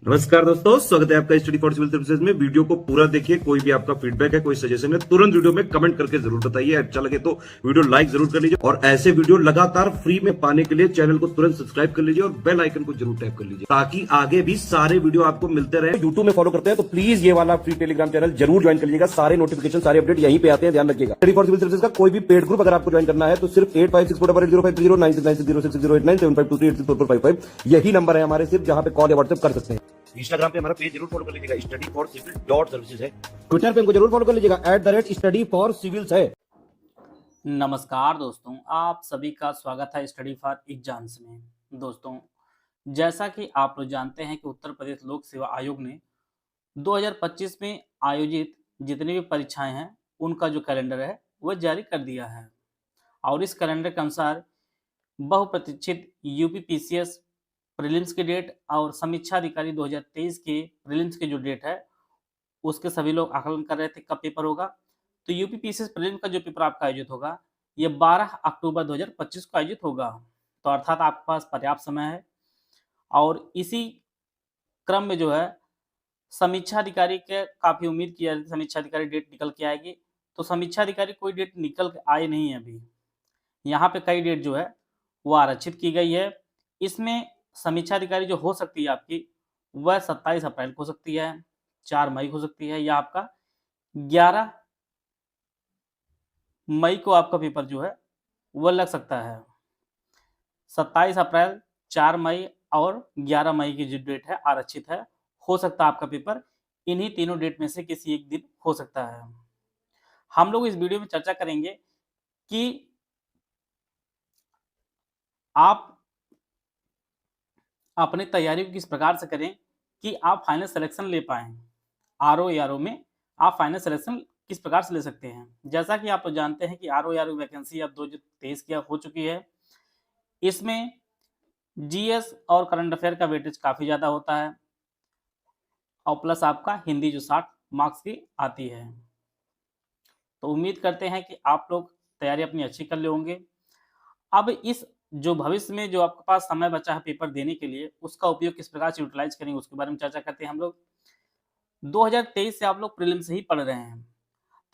नमस्कार दोस्तों, स्वागत है आपका स्टडी फॉर सिविल सर्विसेज में। वीडियो को पूरा देखिए। कोई भी आपका फीडबैक है, कोई सजेशन है, तुरंत वीडियो में कमेंट करके जरूर बताइए। अच्छा लगे तो वीडियो लाइक जरूर कर लीजिए और ऐसे वीडियो लगातार फ्री में पाने के लिए चैनल को तुरंत सब्सक्राइब कर लीजिए और बेल आइकन को जरूर टैप कर लीजिए ताकि आगे भी सारे वीडियो आपको मिलते रहे। यूट्यूब में फॉलो करते हैं तो प्लीज ये वाला फ्री टेलीग्राम चैनल जरूर ज्वाइन कर लीजिएगा। सारे नोटिफिकेशन, सारे अपडेट यहीं पे आते हैं, ध्यान रखिएगा। स्टडी फॉर सिविल सर्विसेज का कोई भी पेड ग्रुप अगर आपको ज्वाइन करना है तो सिर्फ 85648096960609697523864455 यही नंबर है हमारे, सिर्फ जहां पे कॉल या व्हाट्सएप कर सकते हैं। इंस्टाग्राम पे हमारा पेज जरूर फॉलो कर लीजिएगा, स्टडी फॉर सिविल .सर्विसेज है। ट्विटर पे हमको जरूर फॉलो कर लीजिएगा, @स्टडी फॉर सिविल्स है। नमस्कार दोस्तों, आप सभी का स्वागत है स्टडी फॉर एग्जाम्स में। दोस्तों, जैसा कि आप लोग जानते हैं कि उत्तर प्रदेश लोक सेवा आयोग ने 2025 में आयोजित जितनी भी परीक्षाएं हैं उनका जो कैलेंडर है वह जारी कर दिया है और इस कैलेंडर के अनुसार बहुप्रतीक्षित यूपीपीसीएस प्रीलिम्स की डेट और समीक्षा अधिकारी 2023 के प्रीलिम्स की जो डेट है उसके सभी लोग आकलन कर रहे थे कब पेपर होगा। तो यूपीपीसीएस प्रीलिम्स का जो पेपर आपका आयोजित होगा ये 12 अक्टूबर 2025 को आयोजित होगा। तो अर्थात आपके पास पर्याप्त समय है और इसी क्रम में जो है समीक्षा अधिकारी के काफ़ी उम्मीद की जा रही थी समीक्षा अधिकारी डेट निकल के आएगी। तो समीक्षा अधिकारी कोई डेट निकल के आए नहीं है अभी। यहाँ पे कई डेट जो है वो आरक्षित की गई है। इसमें समीक्षा अधिकारी जो हो सकती है आपकी वह 27 अप्रैल को हो सकती है, 4 मई हो सकती है या आपका 11 मई को आपका पेपर जो है वह लग सकता है। 27 अप्रैल, 4 मई और 11 मई की जो डेट है आरक्षित है। हो सकता है आपका पेपर इन्हीं तीनों डेट में से किसी एक दिन हो सकता है। हम लोग इस वीडियो में चर्चा करेंगे कि आप अपनी तैयारी को किस प्रकार से करें कि आप फाइनल सिलेक्शन ले पाएँ। आरओ या आरओ में आप फाइनल सिलेक्शन किस प्रकार से ले सकते हैं। जैसा कि आप लोग जानते हैं कि आरओ या आरओ वैकेंसी अब 2023 की हो चुकी है। इसमें जीएस और करंट अफेयर का वेटेज काफ़ी ज़्यादा होता है और प्लस आपका हिंदी जो 60 मार्क्स की आती है। तो उम्मीद करते हैं कि आप लोग तैयारी अपनी अच्छी कर ले होंगे। अब इस जो भविष्य में जो आपके पास समय बचा है पेपर देने के लिए उसका उपयोग किस प्रकार से यूटिलाइज करेंगे उसके बारे में चर्चा करते हैं हम लोग। 2023 से आप लोग प्रीलिम से ही पढ़ रहे हैं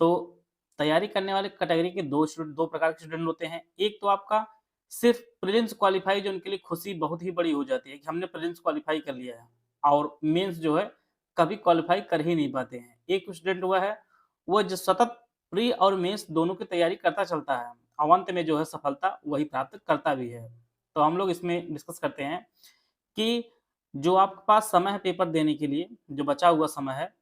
तो तैयारी करने वाले कैटेगरी के दो प्रकार के स्टूडेंट होते हैं। एक तो आपका सिर्फ प्रीलिम्स क्वालिफाई, जो उनके लिए खुशी बहुत ही बड़ी हो जाती है कि हमने प्रीलिम्स क्वालिफाई कर लिया है और मेंस जो है कभी क्वालिफाई कर ही नहीं पाते हैं। एक स्टूडेंट हुआ है वो जो सतत प्री और मेंस दोनों की तैयारी करता चलता है, अवंत में जो है सफलता वही प्राप्त करता भी है। तो हम लोग इसमें डिस्कस करते हैं कि जो आपके पास समय है पेपर देने के लिए, जो बचा हुआ समय है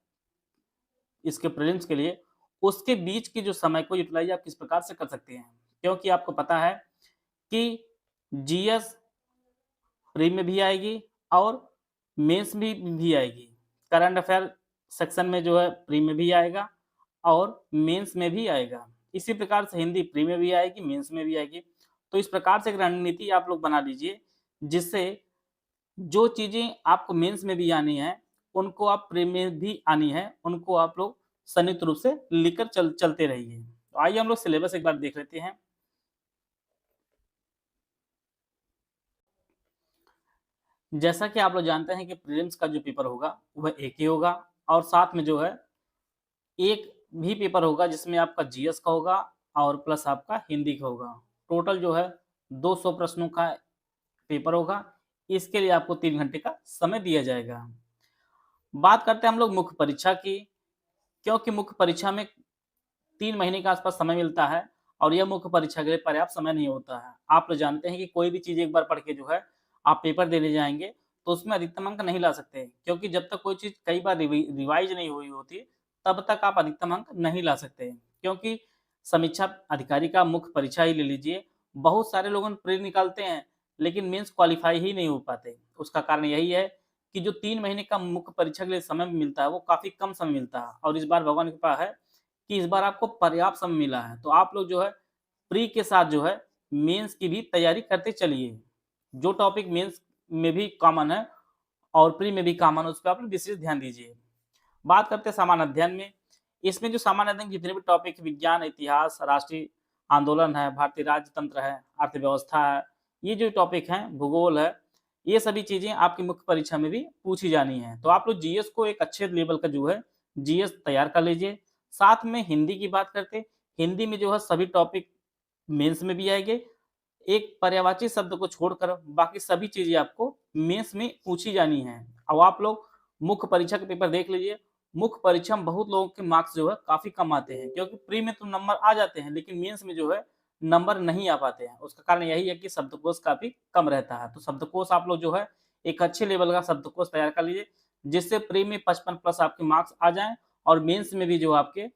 इसके प्रीलिम्स के लिए, उसके बीच की जो समय को यूटिलाइज आप किस प्रकार से कर सकते हैं। क्योंकि आपको पता है कि जीएस प्री में भी आएगी और मेंस में भी आएगी। करंट अफेयर सेक्शन में जो है प्री में भी आएगा और मेंस में भी आएगा। इसी प्रकार से हिंदी प्री में भी आएगी, मेंस में भी आएगी। तो इस प्रकार से एक रणनीति आप लोग बना लीजिए जिससे जो चीज़ें आपको मेंस में भी आनी है उनको आप प्री में भी आनी है, उनको आप लोग संयुक्त रूप से लिखकर चलते रहिए। तो आइए हम लोग सिलेबस एक बार देख लेते हैं। जैसा कि आप लोग जानते हैं कि प्रीलिम्स का जो पेपर होगा वह एक ही होगा और साथ में जो है एक भी पेपर होगा जिसमें आपका जीएस का होगा और प्लस आपका हिंदी का होगा। टोटल जो है 200 प्रश्नों का पेपर होगा। इसके लिए आपको 3 घंटे का समय दिया जाएगा। बात करते हैं हम लोग मुख्य परीक्षा की, क्योंकि मुख्य परीक्षा में 3 महीने के आसपास समय मिलता है और यह मुख्य परीक्षा के लिए पर्याप्त समय नहीं होता है। आप लोग जानते हैं कि कोई भी चीज़ एक बार पढ़ के जो है आप पेपर देने जाएँगे तो उसमें अधिकतम अंक नहीं ला सकते, क्योंकि जब तक कोई चीज़ कई बार रिवाइज़ नहीं हुई होती तब तक आप अधिकतम अंक नहीं ला सकते। क्योंकि समीक्षा अधिकारी का मुख्य परीक्षा ही ले लीजिए, बहुत सारे लोग प्री निकालते हैं लेकिन मेंस क्वालीफाई ही नहीं हो पाते। उसका कारण यही है कि जो 3 महीने का मुख्य परीक्षा के लिए समय मिलता है वो काफ़ी कम समय मिलता है और इस बार भगवान की कृपा है कि इस बार आपको पर्याप्त समय मिला है। तो आप लोग जो है प्री के साथ जो है मेंस की भी तैयारी करते चलिए। जो टॉपिक मेंस में भी कॉमन है और प्री में भी कॉमन है उस पर आप लोग विशेष ध्यान दीजिए। बात करते हैं सामान्य अध्ययन में। इसमें जो सामान्य अध्ययन जितने भी टॉपिक, विज्ञान, इतिहास, राष्ट्रीय आंदोलन है, भारतीय राजतंत्र है, अर्थव्यवस्था है, ये जो टॉपिक हैं, भूगोल है, ये सभी चीजें आपकी मुख्य परीक्षा में भी पूछी जानी है। तो आप लोग जीएस को एक अच्छे लेवल का जो है जीएस तैयार कर लीजिए। साथ में हिंदी की बात करते, हिंदी में जो है सभी टॉपिक मेंस में भी आएंगे। एक पर्यायवाची शब्द को छोड़कर बाकी सभी चीजें आपको मेंस में पूछी जानी है। अब आप लोग मुख्य परीक्षा के पेपर देख लीजिए। मुख्य परीक्षा में बहुत लोगों के मार्क्स जो है काफी कम आते हैं, क्योंकि प्री में तो नंबर आ जाते हैं लेकिन मेंस में जो है नंबर नहीं आ पाते हैं। उसका कारण यही है कि शब्दकोश काफी कम रहता है। तो शब्दकोश आप लोग जो है एक अच्छे लेवल का शब्दकोश तैयार कर लीजिए, जिससे प्री में 55 प्लस आपके मार्क्स आ जाएं और मेंस में भी जो आपके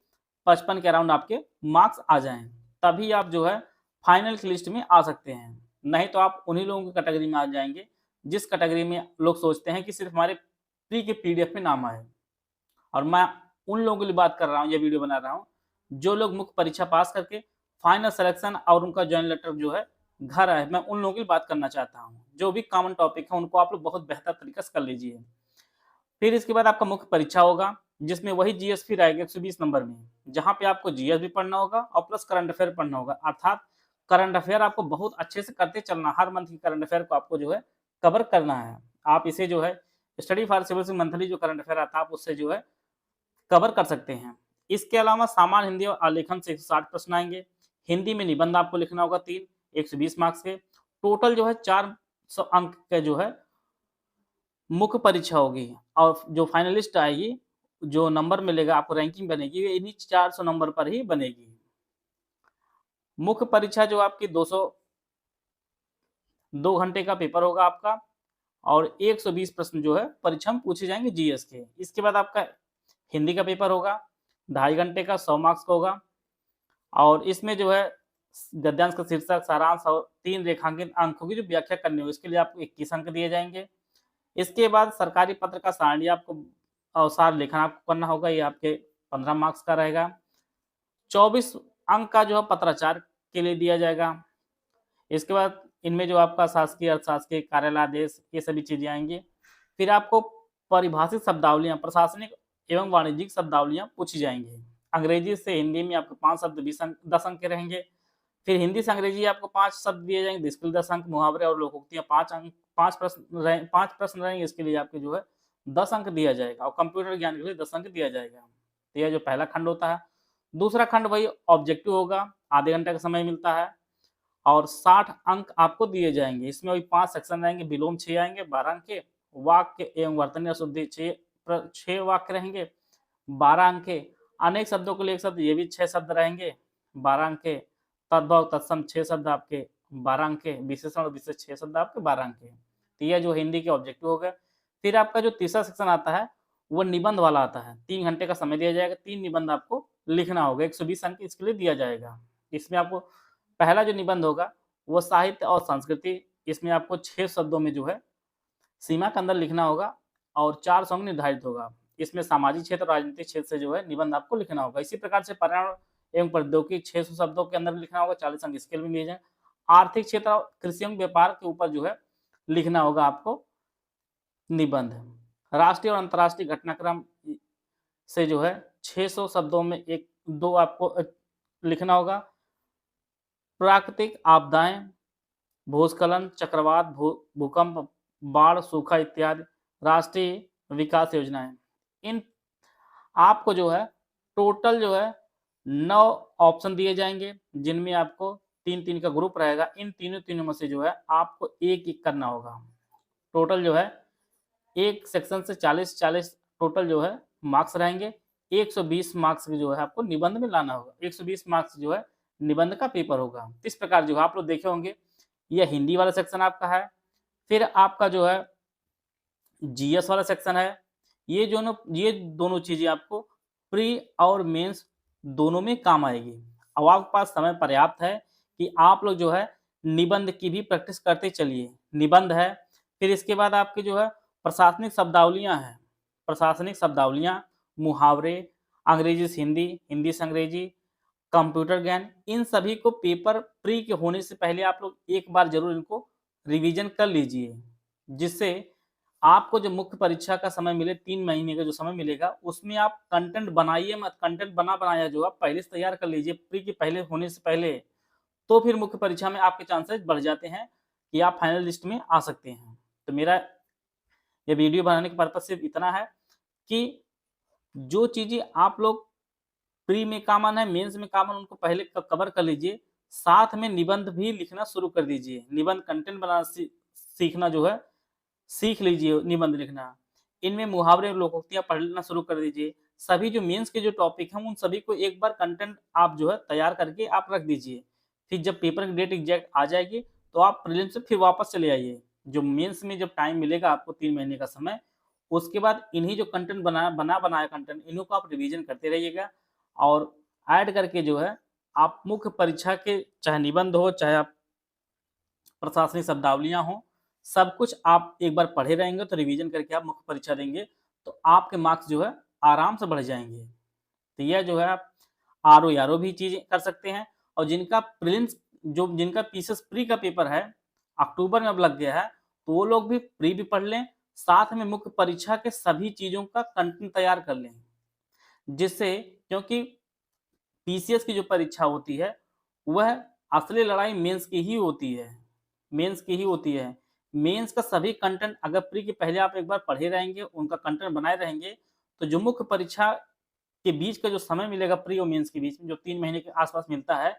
55 के अराउंड आपके मार्क्स आ जाएं। तभी आप जो है फाइनल की लिस्ट में आ सकते हैं। नहीं तो आप उन्हीं लोगों की कैटेगरी में आ जाएंगे जिस कैटेगरी में लोग सोचते हैं कि सिर्फ हमारे प्री के पीडीएफ में नाम आए। और मैं उन लोगों के लिए बात कर रहा हूँ, ये वीडियो बना रहा हूँ जो लोग मुख्य परीक्षा पास करके फाइनल सिलेक्शन और उनका ज्वाइन लेटर जो है घर आए। मैं उन लोगों की बात करना चाहता हूँ। जो भी कॉमन टॉपिक है उनको आप लोग बहुत बेहतर तरीके से कर लीजिए। फिर इसके बाद आपका मुख्य परीक्षा होगा, जिसमें वही जीएस फिर आएगा 120 नंबर में, जहां पे आपको जीएस भी पढ़ना होगा और प्लस करंट अफेयर पढ़ना होगा। अर्थात करंट अफेयर आपको बहुत अच्छे से करते चलना, हर मंथ की करंट अफेयर को आपको जो है कवर करना है। आप इसे जो है स्टडी फॉर सिविल मंथली जो करंट अफेयर आता है आप उससे जो है कवर कर सकते हैं। इसके अलावा सामान्य हिंदी और आलेखन से 160 प्रश्न आएंगे। हिंदी में निबंध आपको लिखना होगा 3, 120 मार्क्स के। टोटल जो है 400 अंक का जो है मुख्य परीक्षा होगी और जो फाइनलिस्ट आएगी, जो नंबर मिलेगा आपको, रैंकिंग बनेगी, ये इन्हीं 400 नंबर पर ही बनेगी। मुख्य परीक्षा जो आपकी 2 घंटे का पेपर होगा आपका और 120 प्रश्न जो है परीक्षा में पूछे जाएंगे जीएस के। इसके बाद आपका हिंदी का पेपर होगा 2.5 घंटे का, 100 मार्क्स का होगा और इसमें जो है गद्यांश का शीर्षक, सारांश और 3 रेखांकित अंक होगी जो व्याख्या करनी होगी। इसके लिए आपको 21 अंक दिए जाएंगे। इसके बाद सरकारी पत्र का सारणी आपको और सार लेखन आपको करना होगा, ये आपके 15 मार्क्स का रहेगा। 24 अंक का जो है पत्राचार के लिए दिया जाएगा। इसके बाद इनमें जो आपका शासकीय, अर्थशासकीय, कार्यालयादेश, ये सभी चीजें आएंगी। फिर आपको परिभाषित शब्दावलियां, प्रशासनिक एवं वाणिज्यिक शब्दावलियां पूछी जाएंगी। अंग्रेजी से हिंदी में आपको 5 शब्द 10 अंक के रहेंगे। फिर हिंदी से अंग्रेजी आपको 5 शब्द दिए जाएंगे, इसके लिए 10 अंक। मुहावरे और लोकोक्तियां 5 अंक, 5 प्रश्न रहेंगे, इसके लिए आपके जो है 10 अंक दिया जाएगा और कंप्यूटर ज्ञान के लिए 10 अंक दिया जाएगा। तो यह जो पहला खंड होता है। दूसरा खंड वही ऑब्जेक्टिव होगा, आधे घंटे का समय मिलता है और 60 अंक आपको दिए जाएंगे। इसमें वही 5 सेक्शन रहेंगे, विलोम 6 आएंगे 12 अंक के, वाक्य एवं वर्तनीय शुद्धि 6 वाक्य रहेंगे 12 अंक के, अनेक शब्दों के लिए 1 शब्द, ये भी 6 शब्द रहेंगे 12 अंक के, तद्भव तत्सम 6 शब्द आपके 12 अंक के, विशेषण और विशेष 6 शब्द आपके 12 अंक के। तो यह जो हिंदी के ऑब्जेक्टिव हो गए। फिर आपका जो तीसरा सेक्शन आता है वो निबंध वाला आता है। 3 घंटे का समय दिया जाएगा, 3 निबंध आपको लिखना होगा, 120 अंक इसके लिए दिया जाएगा। इसमें आपको पहला जो निबंध होगा वो साहित्य और संस्कृति, इसमें आपको 6 शब्दों में जो है सीमा के अंदर लिखना होगा और 4 अंक निर्धारित होगा। इसमें सामाजिक क्षेत्र और राजनीतिक क्षेत्र से जो है निबंध आपको लिखना होगा। इसी प्रकार से पर्यावरण एवं प्रौद्योगिकी 600 शब्दों के अंदर लिखना होगा, 40 अंक स्केल में दिए जाए। आर्थिक क्षेत्र और कृषि एवं व्यापार के ऊपर जो है लिखना होगा आपको निबंध। राष्ट्रीय और अंतर्राष्ट्रीय घटनाक्रम से जो है 600 शब्दों में 1-2 आपको लिखना होगा। प्राकृतिक आपदाएं, भूस्खलन, चक्रवात, भूकंप, बाढ़, सूखा इत्यादि, राष्ट्रीय विकास योजनाएं, इन आपको जो है टोटल जो है 9 ऑप्शन दिए जाएंगे, जिनमें आपको 3-3 का ग्रुप रहेगा। इन तीनों में से जो है आपको एक करना होगा। टोटल जो है एक सेक्शन से 40-40 टोटल जो है मार्क्स रहेंगे। 120 मार्क्स जो है आपको निबंध में लाना होगा। 120 मार्क्स जो है निबंध का पेपर होगा। इस प्रकार जो आप लोग देखे होंगे, यह हिंदी वाला सेक्शन आपका है। फिर आपका जो है जीएस वाला सेक्शन है। ये दोनों चीजें आपको प्री और मेंस दोनों में काम आएगी। अब आपके पास समय पर्याप्त है कि आप लोग जो है निबंध की भी प्रैक्टिस करते चलिए। निबंध है, फिर इसके बाद आपके जो है प्रशासनिक शब्दावलियां हैं। प्रशासनिक शब्दावलियां, मुहावरे, अंग्रेजी से हिंदी, हिंदी से अंग्रेजी, कंप्यूटर ज्ञान, इन सभी को पेपर प्री के होने से पहले आप लोग एक बार जरूर इनको रिवीजन कर लीजिए, जिससे आपको जो मुख्य परीक्षा का समय मिले, 3 महीने का जो समय मिलेगा, उसमें आप कंटेंट बनाइए मत। कंटेंट बनाया जो आप पहले से तैयार कर लीजिए प्री के पहले होने से पहले, तो फिर मुख्य परीक्षा में आपके चांसेस बढ़ जाते हैं कि आप फाइनल लिस्ट में आ सकते हैं। तो मेरा ये वीडियो बनाने का पर्पज सिर्फ इतना है कि जो चीज़ें आप लोग प्री में कॉमन है, मेंस में कॉमन, उनको पहले कवर कर लीजिए। साथ में निबंध भी लिखना शुरू कर दीजिए। निबंध कंटेंट बनाना सीखना जो है सीख लीजिए, निबंध लिखना। इनमें मुहावरे और लोकोक्तियाँ पढ़ना शुरू कर दीजिए। सभी जो मेंस के जो टॉपिक हैं उन सभी को एक बार कंटेंट आप जो है तैयार करके आप रख दीजिए। फिर जब पेपर की डेट एग्जैक्ट आ जाएगी तो आप प्रीलिम्स से फिर वापस चले आइए। जो मेंस में जब टाइम मिलेगा आपको 3 महीने का समय, उसके बाद इन्हीं जो कंटेंट बनाया कंटेंट, इन्हीं को आप रिवीजन करते रहिएगा और ऐड करके जो है आप मुख्य परीक्षा के चाहे निबंध हो, चाहे आप प्रशासनिक शब्दावलियाँ हों, सब कुछ आप एक बार पढ़े रहेंगे तो रिवीजन करके आप मुख्य परीक्षा देंगे तो आपके मार्क्स जो है आराम से बढ़ जाएँगे। तो यह जो है आप आरओ भी चीज़ें कर सकते हैं। और जिनका प्रीलिम्स जिनका पीसीएस प्री का पेपर है, अक्टूबर में अब लग गया है, तो वो लोग भी प्री भी पढ़ लें, साथ में मुख्य परीक्षा के सभी चीज़ों का कंटेंट तैयार कर लें। जिससे, क्योंकि पीसीएस की जो परीक्षा होती है, वह असली लड़ाई मेंस की ही होती है। मेंस की ही होती है। मेंस का सभी कंटेंट अगर प्री के पहले आप एक बार पढ़े रहेंगे, उनका कंटेंट बनाए रहेंगे, तो जो मुख्य परीक्षा के बीच का जो समय मिलेगा प्री और मेंस के बीच में, जो 3 महीने के आस-पास मिलता है,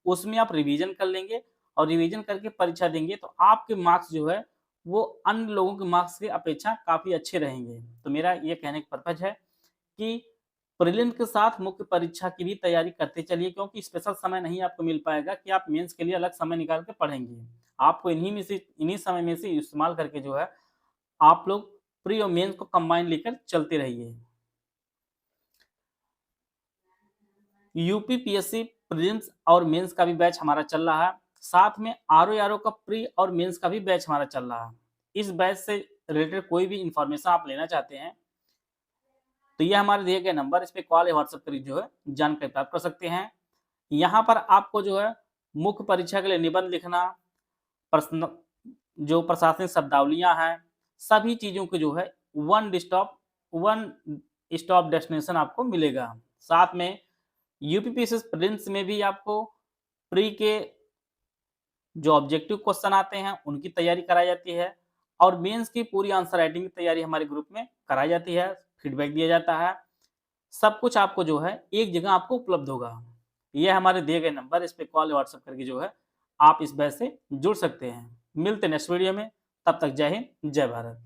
उसमें आप रिवीजन कर लेंगे और रिवीजन करके परीक्षा देंगे, तो आपके मार्क्स जो है, वो अन्य लोगों के मार्क्स की अपेक्षा काफ़ी अच्छे रहेंगे। तो मेरा ये कहने का पर्पज़ है कि प्रीलिम के साथ मुख्य परीक्षा की भी तैयारी करते चलिए, क्योंकि स्पेशल समय नहीं आपको मिल पाएगा कि आप मेंस के लिए अलग समय निकाल के पढ़ेंगे। आपको इन्हीं समय में से इस्तेमाल करके जो है आप लोग प्री और मेंस को कंबाइन लेकर चलते रहिए। यूपीपीएससी प्रीलिम्स और मेंस का भी बैच हमारा चल रहा है। साथ में आरओ का प्री और मेंस का भी बैच हमारा चल रहा है। इस बैच से रिलेटेड कोई भी इंफॉर्मेशन आप लेना चाहते हैं तो ये हमारे दिए गए नंबर, इस पे कॉल या व्हाट्सएप कर जो है जानकारी प्राप्त कर सकते हैं। यहाँ पर आपको जो है मुख्य परीक्षा के लिए निबंध लिखना, प्रश्न जो प्रशासनिक शब्दावलियाँ हैं, सभी चीज़ों की जो है वन स्टॉप डेस्टिनेशन आपको मिलेगा। साथ में यूपीपीएससी प्रीलिम्स में भी आपको प्री के जो ऑब्जेक्टिव क्वेश्चन आते हैं उनकी तैयारी कराई जाती है और मेंस की पूरी आंसर राइटिंग की तैयारी हमारे ग्रुप में कराई जाती है, फीडबैक दिया जाता है। सब कुछ आपको जो है एक जगह आपको उपलब्ध होगा। ये हमारे दिए गए नंबर, इस पे कॉल या व्हाट्सएप करके जो है आप इस बैच से जुड़ सकते हैं। मिलते हैं नेक्स्ट वीडियो में, तब तक जय हिंद, जय भारत।